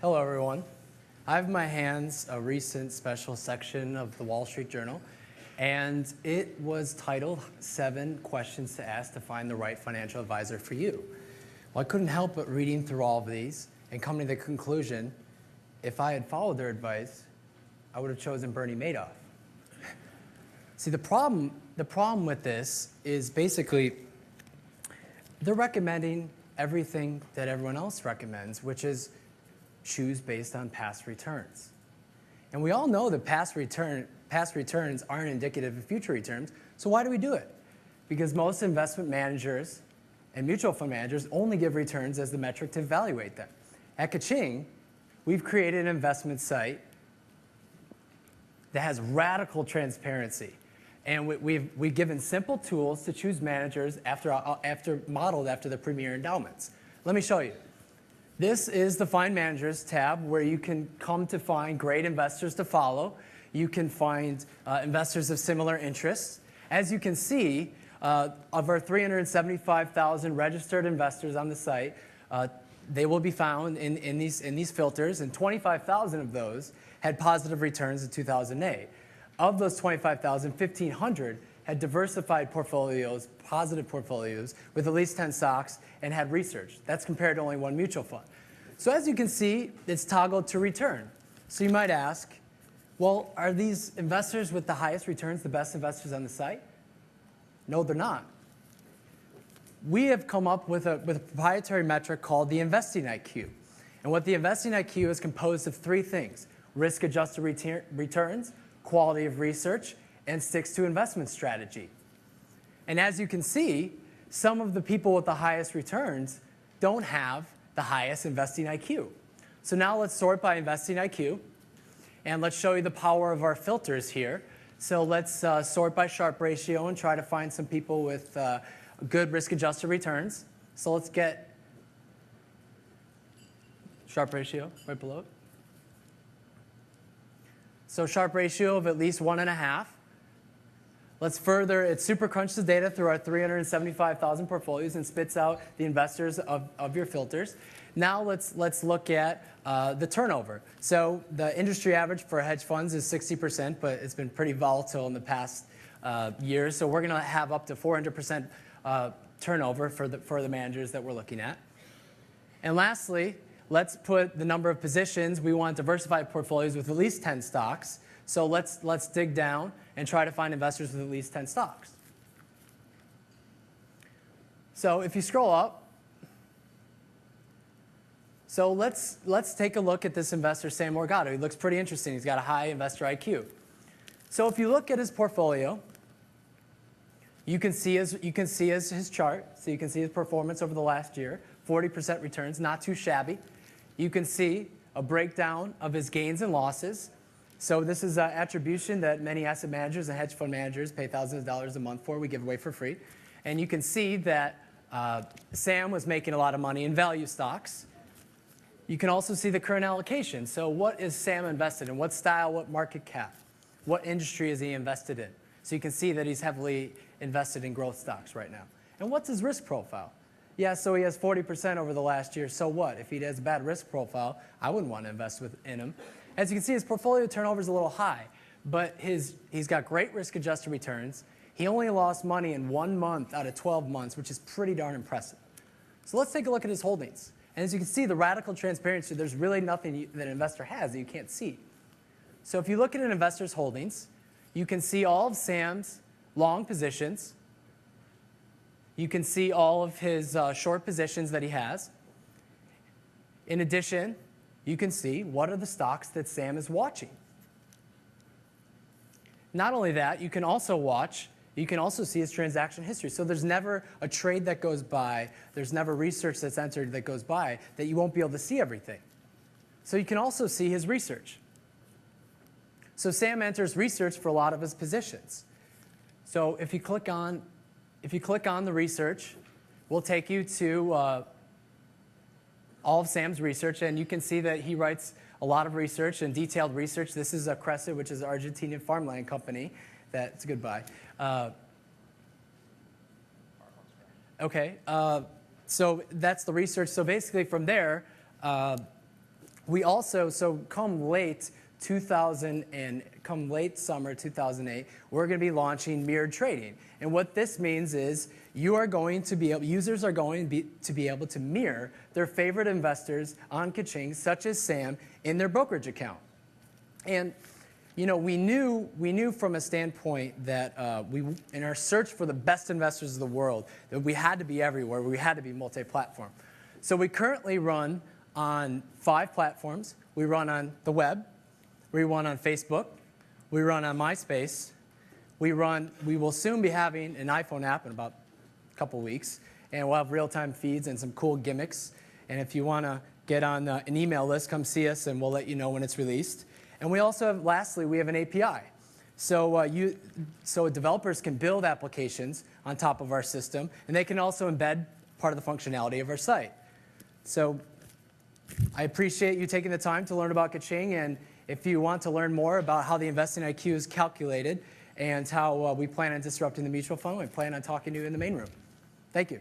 Hello, everyone. I have in my hands a recent special section of the Wall Street Journal, and it was titled 7 Questions to Ask to Find the Right Financial Advisor for You. Well, I couldn't help but reading through all of these and coming to the conclusion, if I had followed their advice, I would have chosen Bernie Madoff. See, the problem with this is basically they're recommending everything that everyone else recommends, which is choose based on past returns. And we all know that past returns aren't indicative of future returns, so why do we do it? Because most investment managers and mutual fund managers only give returns as the metric to evaluate them. At kaChing, we've created an investment site that has radical transparency. And we've given simple tools to choose managers modeled after the premier endowments. Let me show you. This is the Find Managers tab, where you can come to find great investors to follow. You can find investors of similar interests. As you can see, of our 375,000 registered investors on the site, they will be found in these filters, and 25,000 of those had positive returns in 2008. Of those 25,000, 1,500 had diversified portfolios, positive portfolios, with at least 10 stocks and had research. That's compared to only one mutual fund. So as you can see, it's toggled to return. So you might ask, well, are these investors with the highest returns the best investors on the site? No, they're not. We have come up with a proprietary metric called the Investing IQ. And what the Investing IQ is composed of 3 things: risk-adjusted returns, quality of research, and sticks to investment strategy. And as you can see, some of the people with the highest returns don't have the highest investing IQ. So now let's sort by investing IQ, and let's show you the power of our filters here. So let's sort by Sharpe ratio and try to find some people with good risk-adjusted returns. So let's get Sharpe ratio right below it. So Sharpe ratio of at least 1.5. Let's further, it super crunches data through our 375,000 portfolios and spits out the investors of your filters. Now let's look at the turnover. So the industry average for hedge funds is 60%, but it's been pretty volatile in the past years. So we're going to have up to 400% turnover for the managers that we're looking at. And lastly, let's put the number of positions. We want diversified portfolios with at least 10 stocks. So let's dig down and try to find investors with at least 10 stocks. So if you scroll up, so let's take a look at this investor, Sam Morgado. He looks pretty interesting. He's got a high investor IQ. So if you look at his portfolio, you can see his chart. So you can see his performance over the last year, 40% returns, not too shabby. You can see a breakdown of his gains and losses. So this is an attribution that many asset managers and hedge fund managers pay thousands of dollars a month for. We give away for free. And you can see that Sam was making a lot of money in value stocks. You can also see the current allocation. So what is Sam invested in? What style, what market cap? What industry is he invested in? So you can see that he's heavily invested in growth stocks right now. And what's his risk profile? Yeah, so he has 40% over the last year. So what? If he has a bad risk profile, I wouldn't want to invest in him. As you can see, his portfolio turnover is a little high, but he's got great risk-adjusted returns. He only lost money in 1 month out of 12 months, which is pretty darn impressive. So let's take a look at his holdings. And as you can see, the radical transparency, there's really nothing that an investor has that you can't see. So if you look at an investor's holdings, you can see all of Sam's long positions. You can see all of his short positions that he has. In addition, you can see what are the stocks that Sam is watching. Not only that, you can also see his transaction history. So there's never a trade that goes by, there's never research that's entered that goes by that you won't be able to see everything. So you can also see his research. So Sam enters research for a lot of his positions. So if you click on the research, we'll take you to all of Sam's research, and you can see that he writes a lot of research and detailed research. This is Cresa, which is an Argentinian farmland company. That's a good buy. Okay, so that's the research. So basically from there, We also, so come late summer 2008, we're going to be launching mirrored trading. And what this means is users are going to be able to mirror their favorite investors on kaChing, such as Sam, in their brokerage account. And we knew from a standpoint that in our search for the best investors of the world, that we had to be everywhere. We had to be multi-platform. So we currently run on 5 platforms. We run on the web. We run on Facebook. We run on MySpace. We will soon be having an iPhone app in about a couple weeks, and we'll have real-time feeds and some cool gimmicks. And if you want to get on an email list, come see us, and we'll let you know when it's released. And we also have, lastly, we have an API. So developers can build applications on top of our system, and they can also embed part of the functionality of our site. So I appreciate you taking the time to learn about kaChing, and if you want to learn more about how the investing IQ is calculated and how we plan on disrupting the mutual fund, we plan on talking to you in the main room. Thank you.